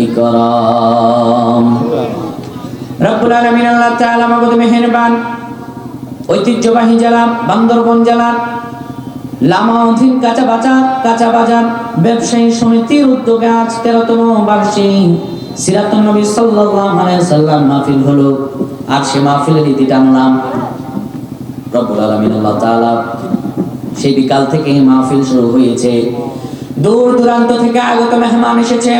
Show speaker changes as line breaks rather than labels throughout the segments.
ইকরাম। রব্বুল আলামিন আল্লাহ তাআলা আমাদের মেহেরবান ঐতিহ্যবাহী জেলা বান্দরবান জেলার লামা অধীন কাঁচা বাজার ব্যবসায়ী সমিতির উদ্যোগে আজ 13তম বার্ষিক সিরাতুন নবী সাল্লাল্লাহু আলাইহি সাল্লাম মাহফিল হলো। আর সে মাহফিলের ইতি টানলাম। রব্বুল আলামিন আল্লাহ তাআলা সেই বিকাল থেকে মাহফিল শুরু হয়েছে। দূর দূরান্ত থেকে আগত মেহমান এসেছে।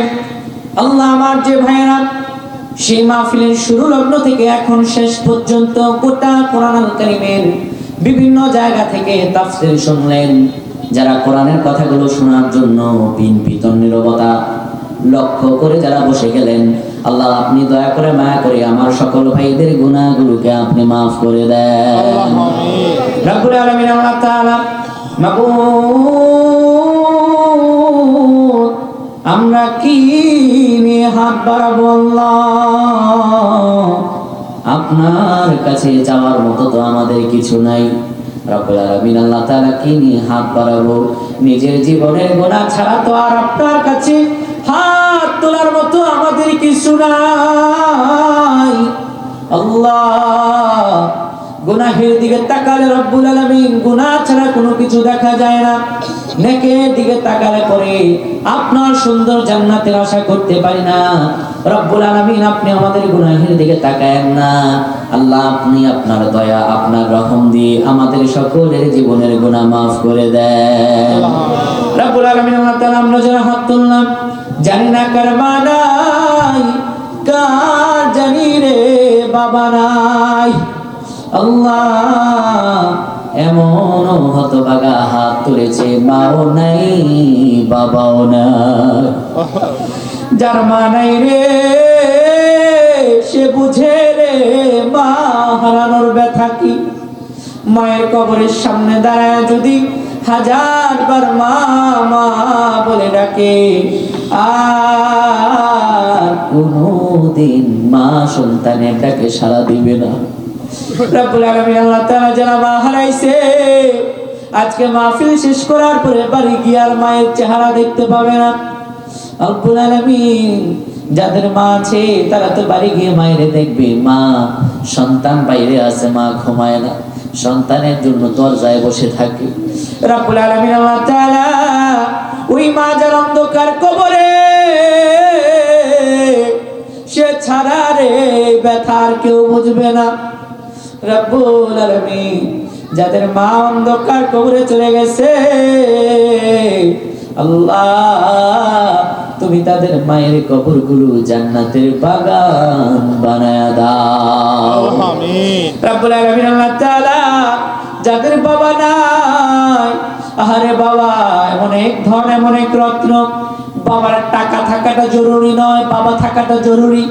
আল্লাহ আমার যে ভাইয়েরা সেই মাহফিলের শুরু লগ্ন থেকে এখন শেষ পর্যন্ত গোটা কোরআনুল কারীমের বিভিন্ন জায়গা থেকে তাফসীর শুনলেন, যারা কোরআনের কথাগুলো শোনার জন্য পিতন নীরবতা লক্ষ্য করে যারা বসে গেলেন, আল্লাহ আপনি দয়া করে মায়া করে আমার সকল ভাইদের গুনাহগুলোকে আপনি মাফ করে দেন। রব্বুল আলামিন আল্লাহ তাআলা মাবুদ আমরা কি নিয়ে হাত বাড়াবো আল্লাহ? আপনার কাছে যাওয়ার মতো তো আমাদের কিছু নাই। রব্বুল আলামিন আল্লাহ তাআলা কি নিয়ে হাত বাড়াবো? নিজের জীবনের গুনাহ ছাড়া তো আর আপনার কাছে হাত তোলার মতো আমাদের কিছু নাই আল্লাহ। গুনাহের দিকে তাকালে রব্বুল আলামিন গুনাহ ছাড়া কোনো কিছু দেখা যায় না। নেকের দিকে তাকালে পরে আপনার সুন্দর জান্নাতের আশা করতে পারি না। রব্বুল আলামিন আপনি আমাদের গুনাহের দিকে তাকায়েন না আল্লাহ। আপনি আপনার দয়া আপনার রহম দিয়ে আমাদের সকলের জীবনের গুনাহ মাফ করে দেন। রব্বুল আলামিন আল্লাহ তাআলা আমরা যারা হাত তুললাম জানি না কার মা নাই, কার জানি রে বাবা নাই আল্লাহ। এমন হতভাগা হাত তুলেছে, মাও নাই বাবাও নাই। যার মা নাই রে সে বুঝে রে মা হারানোর ব্যথা কি। মায়ের কবরের সামনে দাঁড়ায় যদি 1000 বার মা মা বলে ডাকে, আর কোনদিন মা সন্তানের ডাকে সাড়া দিবে না। রব্বুল আলামিন আল্লাহ তাআলা যারা মা হারাইছে আজকে মাহফিল শেষ করার পরে বাড়ি গিয়ে আর মায়ের চেহারা দেখতে পাবে না। রব্বুল আলামিন যাদের মা আছে তারা তো বাড়ি গিয়ে মায়ের দেখবে। মা সন্তান বাইরে আছে, মা ঘুমায় না, সন্তানের জন্য দরজায় বসে থাকে। রব্বুল আলামিন আল্লাহ তাআলা ওই মা যার অন্ধকার কবরে সে ছাড়া রে ব্যথার কেউ বুঝবে না। রব্বুল আলামিন যাদের মা অন্ধকার কবরে চলে গেছে আল্লাহ তুমি তাদের মায়ের কবরগুলো জান্নাতের বাগান বানায়া দাও আমিন। রব্বুল আলামিন আল্লাহ তাআলা যাদের বাবা নাই, আহারে বাবা এমন এক ধন এমন এক রত্ন, বাবার টাকা থাকাটা জরুরি নয়, বাবা থাকাটা জরুরি।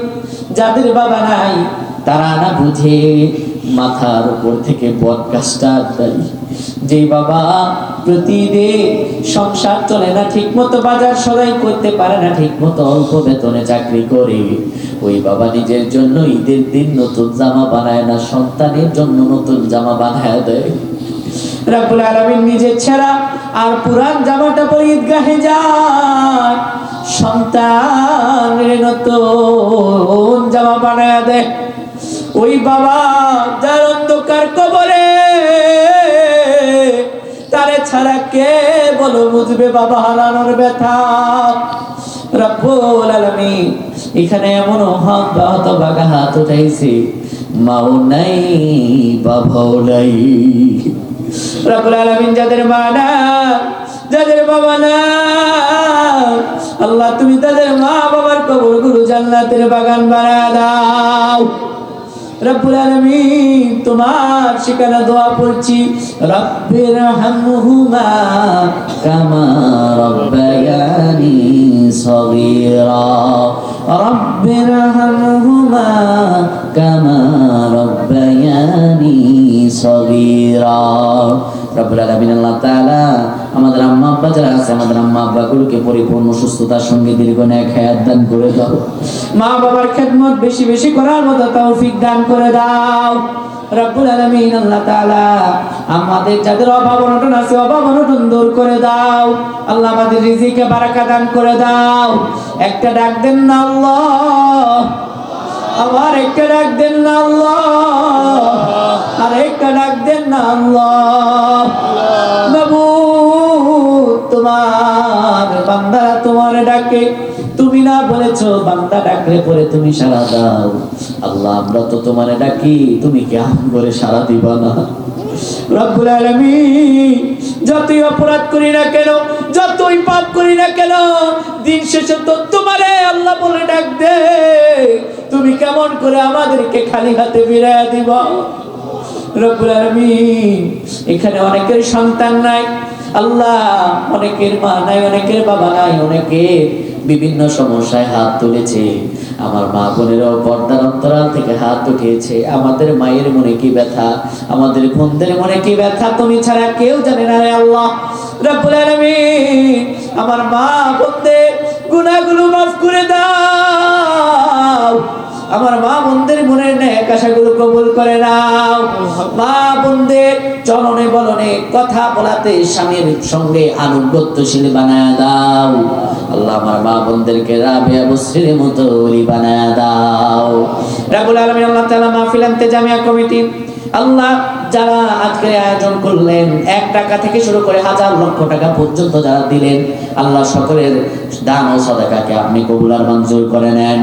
যাদের বাবা নাই তারা না বুঝে মাথার উপর থেকে বটগাছটা দেয়। যে বাবা প্রতিদিন সংসার চলে না ঠিক মতো, বাজার সদাই করতে পারে না ঠিক মতো, অল্প বেতনে চাকরি করে, ওই বাবা নিজের জন্য ঈদের দিন নতুন জামা বানায় না, সন্তানের জন্য নতুন জামা বানায় দেয়। রব্বুল আলামিন নিজের ছেঁড়া আর পুরান জামাটা পরে ঈদগাহে যায়, সন্তানের নতুন জামা বানায় দেয়। ওই বাবা যার অন্ধকার কবরে, তারে ছাড়া কে বলো বুঝবে বাবা হারানোর ব্যথা। রব্বুল আলামিন এখানে এমন হতভাগা হাত উঠাইছে, মাও নাই বাবাও নাই। রব্বুল আলামিন যাদের মা না, যাদের বাবা না, আল্লাহ তুমি তাদের মা বাবার কবরগুলো জান্নাতের বাগান বানায়া দাও। রব্বুল আলামিন তোমার শিকারা দোয়া পড়ছি, রব্বির হামহুমা কামা রব্বায়ানি সগীরা, রব্বির হামহুমা কামা রব্বায়ানি সগীরা। রব্বুল আলামিন আল্লাহ তাআলা আমাদের আম্মা আব্বা যারা আছে, আমাদের আম্মা আব্বাগুলোকে পরিপূর্ণ সুস্থতার সঙ্গে দীর্ঘ নেক হায়াত দান করে দাও। মা বাবার খেদমত বেশি বেশি করার মতো তৌফিক দান করে দাও। রব্বুল আলামিন আল্লাহ তাআলা আমাদের যাদের অভাব অনটন আছে অভাব অনটন দূর করে দাও আল্লাহ, আমাদের রিজিকে বারাকা দান করে দাও। একটা ডাক দেন না আল্লাহ, আবার একটা ডাক দেন না আল্লাহ, আর একটা ডাক দেন না আল্লাহ। মাবুদ, তোমার বান্দারা তোমার ডাকে, তুমি না বলেছো বান্দা ডাকলে পরে তুমি সাড়া দাও। আল্লাহ, আমরা তো তোমার ডাকি, তুমি কেমন করে সাড়া দিবা না? রব্বুল আলামিন, যতই অপরাধ করি না কেন, যতই পাপ করি না কেন, দিন শেষে তো তোমারে আল্লাহ বলে ডাক দে। তুমি কেমন করে আমাদেরকে খালি হাতে ফিরাইয়া দিবা? রব্বুল আলামিন, এখানে অনেকের সন্তান নাই আল্লাহ, অনেকের মা নাই, অনেকের বাবা নাই, অনেকে বিভিন্ন সমস্যায় হাত তুলেছে। আমার মা বোনেরাও পর্দার অন্তরাল থেকে হাত উঠিয়েছে। আমাদের মায়ের মনে কি ব্যথা, আমাদের বোনদের মনে কি ব্যথা তুমি ছাড়া কেউ জানে না রে আল্লাহ। রব্বুল আলামিন, আমার মা বোনদের গুনাহগুলো মাফ করে দাও, আমার মা বোনদের মনের নেক আশাগুলো কবুল করে নাও। মা বোনদের চলনে বলনে কথা বলাতে স্বামীর সঙ্গে আনুগত্যশীল বানায় দাও আল্লাহ। আমার মা বোনদেরকে রাবিয়া বসরির মতো ওলি বানায় দাও রব্বুল আলামিন। আল্লাহ তাআলা মাহফিল ইন্তেজামিয়া কমিটি আল্লাহ যারা আজকে আয়োজন করলেন, 1 টাকা থেকে শুরু করে হাজার লক্ষ টাকা পর্যন্ত যারা দিলেন, আল্লাহ সকলের দান ও সাদাকাকে আপনি কবুল আর মঞ্জুর করে নেন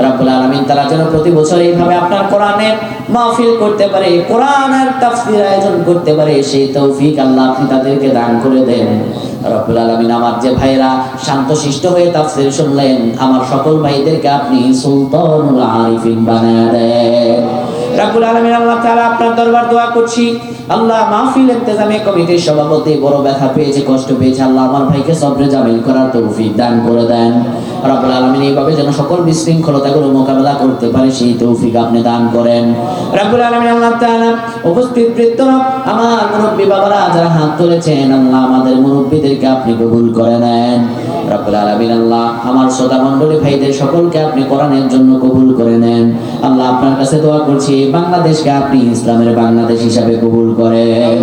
রব্বুল আলামিন। তারা যেন প্রতি বছর এইভাবে আপনার কোরআনের মাহফিল করতে পারে, কোরআনের তাফসীর আয়োজন করতে পারে, সেই তৌফিক আল্লাহ আপনি তাদেরকে দান করে দেন রব্বুল আলামিন। আমার যে ভাইরা শান্তশিষ্ট হয়ে তাফসীর শুনলেন, আমার সকল ভাইদেরকে আপনি সুলতানুল আরিফিন বানায় দেন রব্বুল আলামিন। আল্লাহ তাআলা আপনার দরবার দোয়া করছি আল্লাহ, মাহফিল ইন্তেজামিয়া কমিটির সভাপতি বড় ব্যথা পেয়েছে, কষ্ট পেয়েছে, আল্লাহ আমার ভাইকে সবরে জামিল করার তৌফিক দান করে দেন রব্বুল আলামিন। এইভাবে যেন সকল বিশৃঙ্খলতাগুলো মোকাবেলা করতে পারে সেই তৌফিক আপনি দান করেন রব্বুল আলামিন। আল্লাহ তাআলা উপস্থিত বৃদ্ধরা, আমার মুরব্বী বাবারা যারা হাত তুলেছেন, আল্লাহ আমাদের মুরব্বীদেরকে আপনি কবুল করে নেন রব্বুল আলামিন। আল্লাহ আমার শ্রোতা মণ্ডলী ভাইদের সকলকে আপনি কোরআনের জন্য কবুল করে নেন আল্লাহ। আপনার কাছে দোয়া করছি বাংলাদেশকে আপনি ইসলামের বাংলাদেশ হিসাবে কবুল করেন।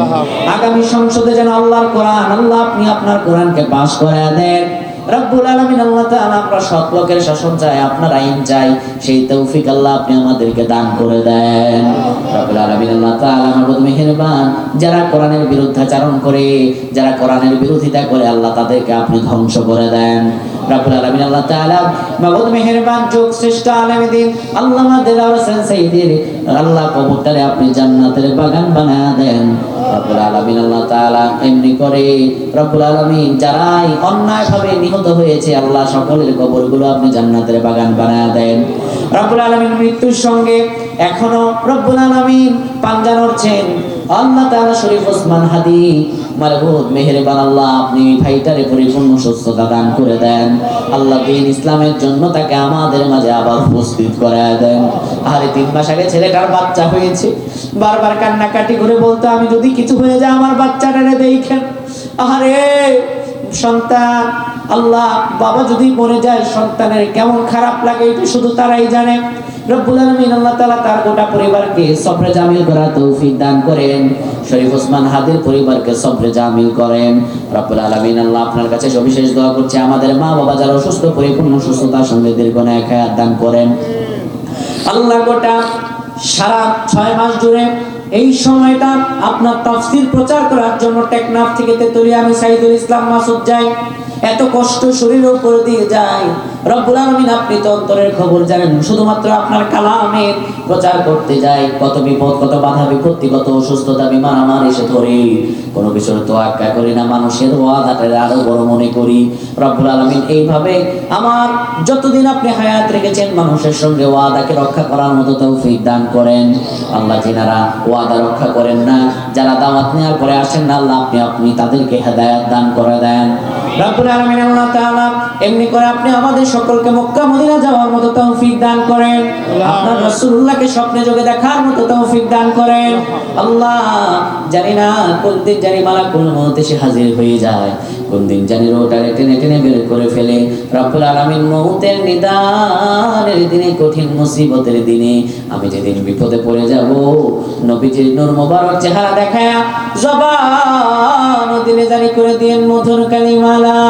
আগামী সংসদে যেন আল্লাহর কোরআন, আল্লাহ আপনি আপনার কোরআনকে পাস করে দেন রব্বুল আলামিন। আল্লাহ তাআলা আমরা সৎ লোকের শাসন চাই, আপনার আইন চাই, সেই তৌফিক আল্লাহ আপনি আমাদেরকে দান করে দেন রব্বুল আলামিন। আল্লাহ তাআলা মাবুদ মেহেরবান, যারা কোরআনের বিরুদ্ধাচরণ করে, যারা কোরআনের বিরোধিতা করে, আল্লাহ তাদেরকে আপনি ধ্বংস করে দেন রব্বুল আলামিন। আল্লাহ তাআলা মাবুদ মেহেরবান, যুগ শ্রেষ্ঠ আলেম দ্বীন আল্লামা দেলাওয়ার হোসেন সাইয়্যিদের আল্লাহ কবরটারে আপনি জান্নাতের বাগান বানায়া দেন রব্বুল আলামিন। আল্লাহ তাআলা এমনি করে রব্বুল আলামিন যারাই অন্যায়ভাবে নিহত হয়েছে, আল্লাহ সকলের কবরগুলো আপনি জান্নাতের বাগান বানায়া দেন রব্বুল আলামিন। মৃত্যুর সঙ্গে এখনো রব্বুল আলামিন পাঞ্জা নড়ছেন আল্লাহ তাআলা শরীফ ওসমান হাদি মারহুদ মেহেরবান, আল্লাহ আপনি ভাইটারে পরিপূর্ণ সুস্থতা দান করে দেন আল্লাহ। দ্বীন ইসলামের জন্য তাকে আমাদের মাঝে আবার উপস্থিত করায় দেন। আরে 3 মাস আগে ছেলেটার বাচ্চা হয়েছে, বারবার কান্নাকাটি করে বলতো আমি যদি কিছু হয়ে যায় আমার বাচ্চাটারে দেখেন। আরে সন্তান, আল্লাহ বাবা যদি মরে যায় সন্তানের কেমন খারাপ লাগে এটা শুধু তারাই জানে রব্বুল আলামিন। আল্লাহ তাআলা তার গোটা পরিবারকে সবরে জামিল করার তৌফিক দান করেন, শরীফ ওসমান হাদির পরিবারকে সবরে জামিল করেন রব্বুল আলামিন। আল্লাহ আপনার কাছে সবিশেষ দোয়া করছি আমাদের মা বাবা যারা অসুস্থ, পরিপূর্ণ সুস্থতার সঙ্গে দীর্ঘ নেক হায়াত দান করেন আল্লাহ। গোটা সারা 6 মাস জুড়ে এই সময়টা আপনার তাফসীর প্রচার করার জন্য টেকনাফ থেকে তেতুলিয়া আমি সাইদুল ইসলাম মাসুদ যাই, এত কষ্ট শরীরের উপর দিয়ে যায় রব্বুল আলামিন। আপনি তো অন্তরের খবর জানেন, শুধুমাত্র আপনার কালামের প্রচার করতে যাই, কত বিপদ, কত বাধা বিপত্তি, কত অসুস্থতা বিমান আমার এসে ধরে, কোনো কিছুর তোয়াক্কা করি না, মানুষের ওয়াদাটারে আরো বড় মনে করি রব্বুল আলামিন। এইভাবে আমার যতদিন আপনি হায়াত রেখেছেন মানুষের সঙ্গে ওয়াদাকে রক্ষা করার মতো তৌফিক দান করেন আল্লাহ। যিনারা ওয়াদা রক্ষা করেন না, যারা দাওয়াত নেওয়ার পরে আসেন না, আল্লাহ আপনি তাদেরকে হেদায়েত দান করে দেন রব্বুল আলামিন। আল্লাহ তাআলা এমনি করে আপনি আমাদের সকলকে মক্কা মদিনা যাওয়ার মতো তৌফিক দান করেন, আপনার রাসূলুল্লাহকে স্বপ্নে যোগে দেখার মতো তৌফিক দান করেন আল্লাহ। জানি না কোন দিন জানি মালাকুল মউত এসে হাজির হয়ে যায়, কোন দিন জানি রোটারে টেনে টেনে বের করে ফেলে। রব্বুল আলামিন মউতের নিদানের দিনে, কঠিন মুসিবতের দিনে, আমি যেদিন বিপদে পড়ে যাব, নবীজির নূর মোবারক চেহারা দেখায়া জবান দিলে জারি করে দিয়েন মধুর কালিমা লা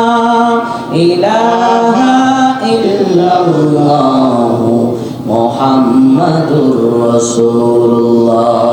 ইলাহা ইল্লাল্লাহ মুহাম্মাদুর রাসূলুল্লাহ।